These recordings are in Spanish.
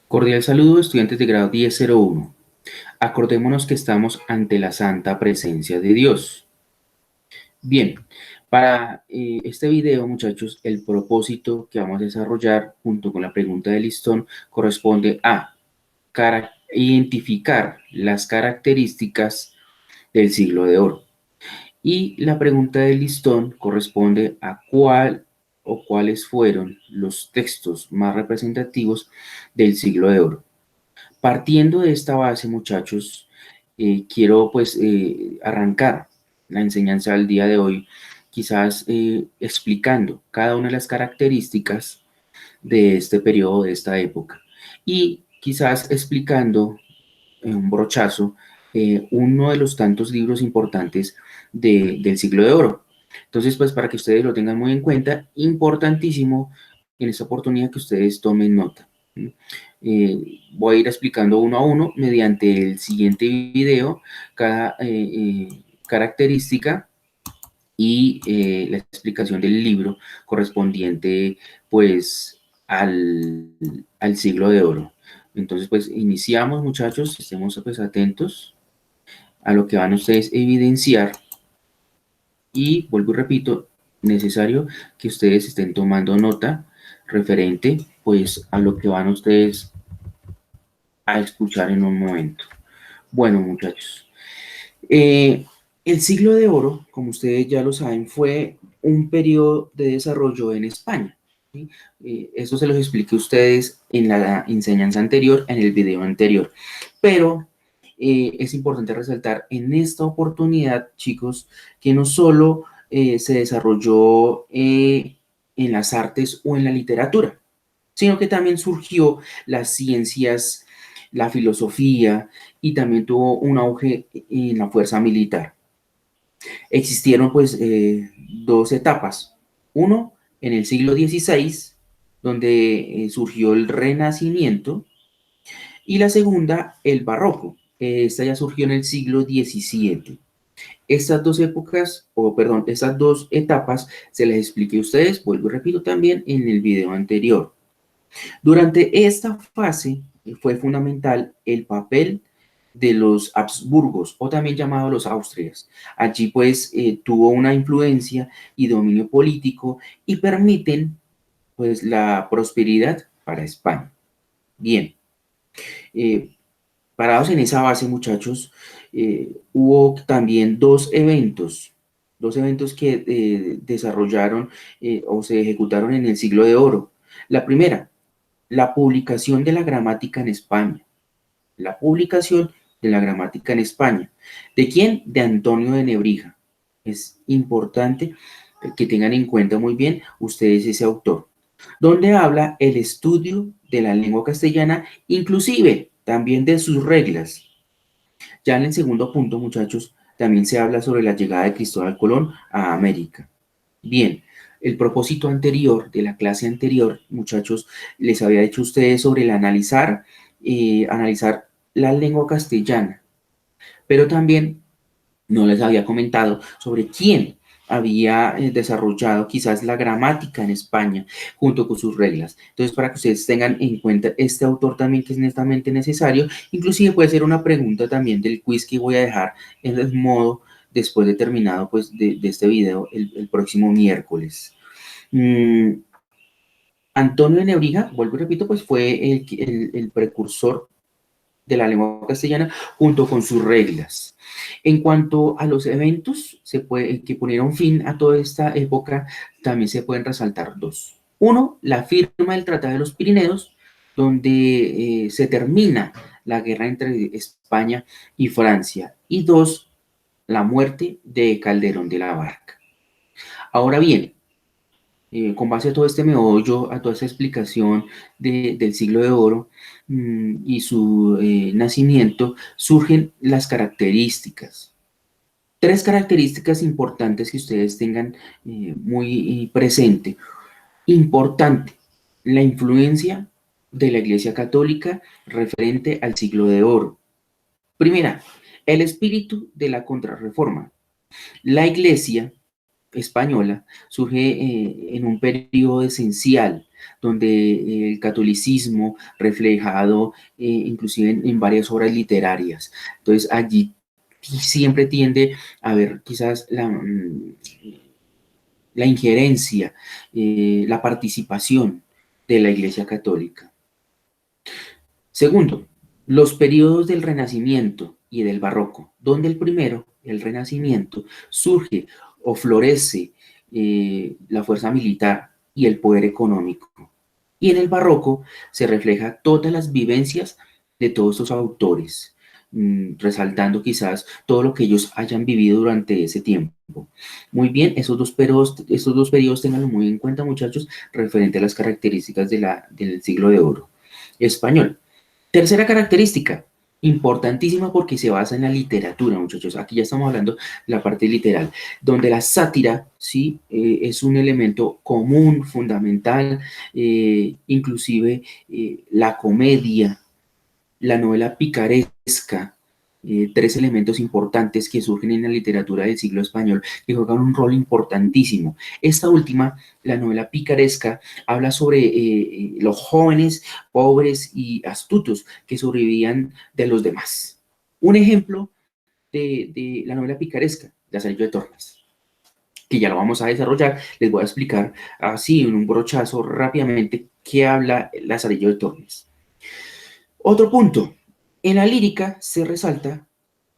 Cordial saludo, estudiantes de grado 1001. Acordémonos que estamos ante la santa presencia de Dios. Bien, para este video, muchachos, el propósito que vamos a desarrollar junto con la pregunta de listón corresponde a identificar las características del siglo de oro. Y la pregunta del listón corresponde a cuál o cuáles fueron los textos más representativos del siglo de oro. Partiendo de esta base, muchachos, quiero pues arrancar la enseñanza del día de hoy, quizás explicando cada una de las características de este periodo, de esta época, y quizás explicando en un brochazo uno de los tantos libros importantes del siglo de oro. Entonces, pues para que ustedes lo tengan muy en cuenta, importantísimo en esta oportunidad que ustedes tomen nota. Voy a ir explicando uno a uno mediante el siguiente video cada característica y la explicación del libro correspondiente pues al siglo de oro. Entonces pues iniciamos, muchachos, estemos pues atentos a lo que van ustedes a evidenciar y vuelvo y repito, necesario que ustedes estén tomando nota referente pues a lo que van ustedes a escuchar en un momento. Bueno, muchachos, el siglo de oro, como ustedes ya lo saben, fue un periodo de desarrollo en España. ¿Sí? Esto se los expliqué a ustedes en la enseñanza anterior, en el video anterior. Pero es importante resaltar en esta oportunidad, chicos, que no solo se desarrolló en las artes o en la literatura, sino que también surgió las ciencias, la filosofía y también tuvo un auge en la fuerza militar. Existieron pues dos etapas. Uno, en el siglo XVI, donde surgió el Renacimiento, y la segunda, el Barroco. Esta ya surgió en el siglo XVII. Estas dos épocas, o perdón, estas dos etapas se las expliqué a ustedes, vuelvo y repito también en el video anterior. Durante esta fase fue fundamental el papel de los Habsburgos, o también llamados los Austrias. Allí pues tuvo una influencia y dominio político y permiten pues la prosperidad para España. Bien, eh, parados en esa base, muchachos, hubo también dos eventos que desarrollaron o se ejecutaron en el siglo de oro. La primera, la publicación de la gramática en España. La publicación de la gramática en España. ¿De quién? De Antonio de Nebrija. Es importante que tengan en cuenta muy bien ustedes ese autor, donde habla el estudio de la lengua castellana, inclusive también de sus reglas. Ya en el segundo punto, muchachos, también se habla sobre la llegada de Cristóbal Colón a América. Bien, el propósito anterior de la clase anterior, muchachos, les había dicho a ustedes sobre el analizar la lengua castellana, pero también no les había comentado sobre quién había desarrollado quizás la gramática en España junto con sus reglas. Entonces, para que ustedes tengan en cuenta este autor también que es netamente necesario, inclusive puede ser una pregunta también del quiz que voy a dejar en el modo después de terminado pues, de este video el próximo miércoles. Mm, Antonio de Nebrija, vuelvo y repito, pues fue el precursor de la lengua castellana junto con sus reglas. En cuanto a los eventos que ponieron fin a toda esta época, también se pueden resaltar dos. Uno, la firma del Tratado de los Pirineos, donde se termina la guerra entre España y Francia. Y dos, la muerte de Calderón de la Barca. Ahora bien, con base a todo este meollo, a toda esta explicación del siglo de oro y su nacimiento, surgen las características. Tres características importantes que ustedes tengan muy presente. Importante, la influencia de la Iglesia Católica referente al siglo de oro. Primera, el espíritu de la contrarreforma. La Iglesia española surge en un periodo esencial donde el catolicismo reflejado inclusive en varias obras literarias. Entonces allí siempre tiende a haber quizás la injerencia, la participación de la Iglesia Católica. Segundo, los periodos del Renacimiento y del Barroco, donde el primero, el Renacimiento, surge o florece la fuerza militar y el poder económico. Y en el Barroco se refleja todas las vivencias de todos estos autores, resaltando quizás todo lo que ellos hayan vivido durante ese tiempo. Muy bien, esos dos periodos tenganlo muy en cuenta, muchachos, referente a las características del siglo de oro español. Tercera característica, importantísima porque se basa en la literatura, muchachos. Aquí ya estamos hablando de la parte literal, donde la sátira, ¿sí? Es un elemento común, fundamental, inclusive la comedia, la novela picaresca, tres elementos importantes que surgen en la literatura del siglo español que juegan un rol importantísimo. Esta última, la novela picaresca, habla sobre los jóvenes pobres y astutos que sobrevivían de los demás. Un ejemplo de la novela picaresca, Lazarillo de Tormes, que ya lo vamos a desarrollar, les voy a explicar así en un brochazo rápidamente qué habla Lazarillo de Tormes. Otro punto, en la lírica se resalta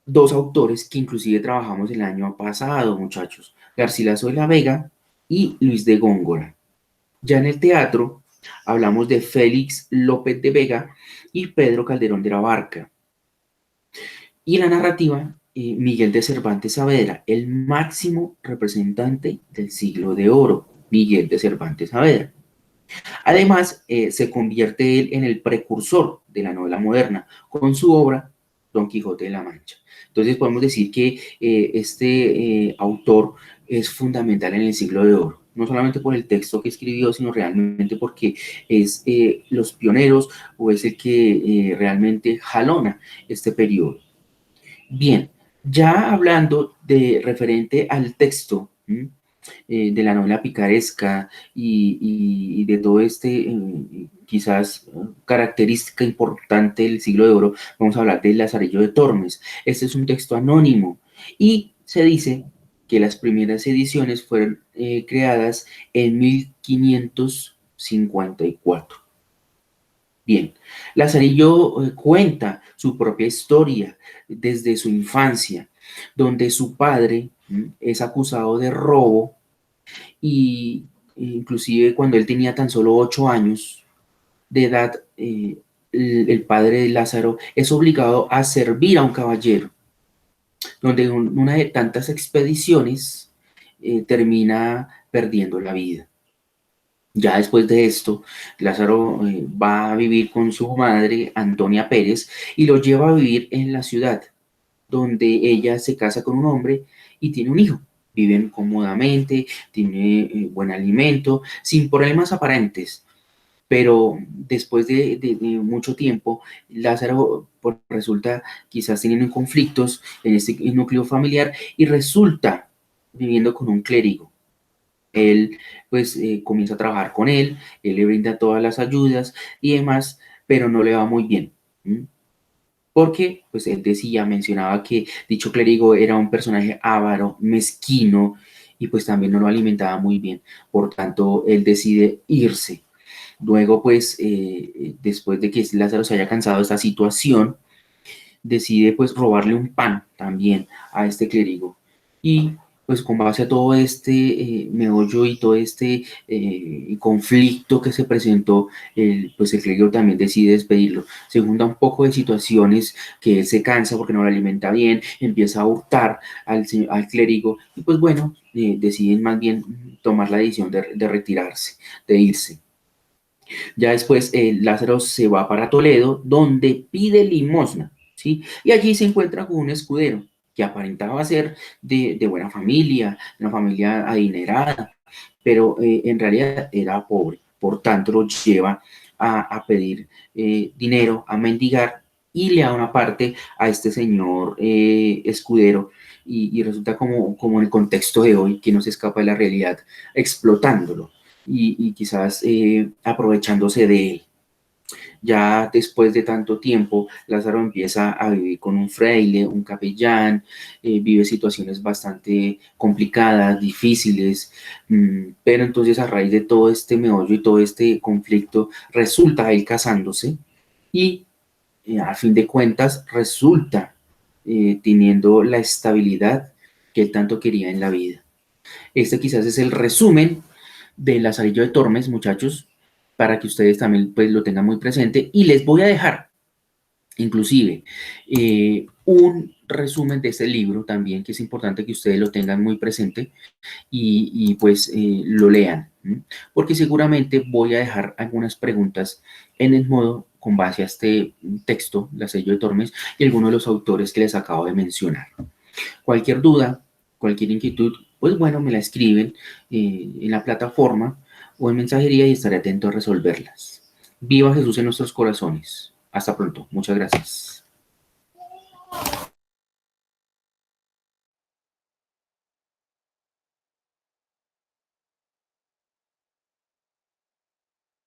dos autores que inclusive trabajamos el año pasado, muchachos, Garcilaso de la Vega y Luis de Góngora. Ya en el teatro hablamos de Félix López de Vega y Pedro Calderón de la Barca. Y en la narrativa, Miguel de Cervantes Saavedra, el máximo representante del siglo de oro, Miguel de Cervantes Saavedra. Además, se convierte él en el precursor de la novela moderna con su obra Don Quijote de la Mancha. Entonces podemos decir que este autor es fundamental en el siglo de oro, no solamente por el texto que escribió, sino realmente porque es los pioneros o es el que realmente jalona este periodo. Bien, ya hablando de referente al texto, de la novela picaresca y de todo este, quizás, característica importante del siglo de oro, vamos a hablar del Lazarillo de Tormes. Este es un texto anónimo y se dice que las primeras ediciones fueron creadas en 1554. Bien, Lazarillo cuenta su propia historia desde su infancia, donde su padre es acusado de robo y inclusive cuando él tenía tan solo 8 años de edad, el padre de Lázaro es obligado a servir a un caballero, donde en una de tantas expediciones termina perdiendo la vida. Ya después de esto, Lázaro va a vivir con su madre, Antonia Pérez, y lo lleva a vivir en la ciudad, donde ella se casa con un hombre y tiene un hijo. Viven cómodamente, tiene buen alimento, sin problemas aparentes. Pero después de mucho tiempo, Lázaro resulta quizás teniendo conflictos en este núcleo familiar y resulta viviendo con un clérigo. Él pues comienza a trabajar con él le brinda todas las ayudas y demás, pero no le va muy bien. ¿Mm? Porque pues él decía, mencionaba que dicho clérigo era un personaje avaro, mezquino y pues también no lo alimentaba muy bien. Por tanto, él decide irse. Luego pues después de que Lázaro se haya cansado de esta situación, decide pues robarle un pan también a este clérigo. Y pues con base a todo este meollo y todo este conflicto que se presentó, pues el clérigo también decide despedirlo. Se junta un poco de situaciones que él se cansa porque no lo alimenta bien, empieza a hurtar al clérigo y pues bueno, deciden más bien tomar la decisión de retirarse, de irse. Ya después Lázaro se va para Toledo, donde pide limosna, ¿sí? Y allí se encuentra con un escudero que aparentaba ser de buena familia, de una familia adinerada, pero en realidad era pobre. Por tanto, lo lleva a pedir dinero, a mendigar, y le da una parte a este señor escudero, y resulta como en el contexto de hoy, que no se escapa de la realidad, explotándolo. y quizás aprovechándose de él. Ya después de tanto tiempo, Lázaro empieza a vivir con un fraile, un capellán, vive situaciones bastante complicadas, difíciles, pero entonces a raíz de todo este meollo y todo este conflicto, resulta él casándose y a fin de cuentas resulta teniendo la estabilidad que él tanto quería en la vida. Este quizás es el resumen de Lazarillo de Tormes, muchachos, para que ustedes también pues, lo tengan muy presente. Y les voy a dejar, inclusive, un resumen de este libro también, que es importante que ustedes lo tengan muy presente y pues lo lean, porque seguramente voy a dejar algunas preguntas en el modo con base a este texto, Lazarillo de Tormes, y algunos de los autores que les acabo de mencionar. Cualquier duda, cualquier inquietud, pues bueno, me la escriben en la plataforma o en mensajería y estaré atento a resolverlas. Viva Jesús en nuestros corazones. Hasta pronto. Muchas gracias.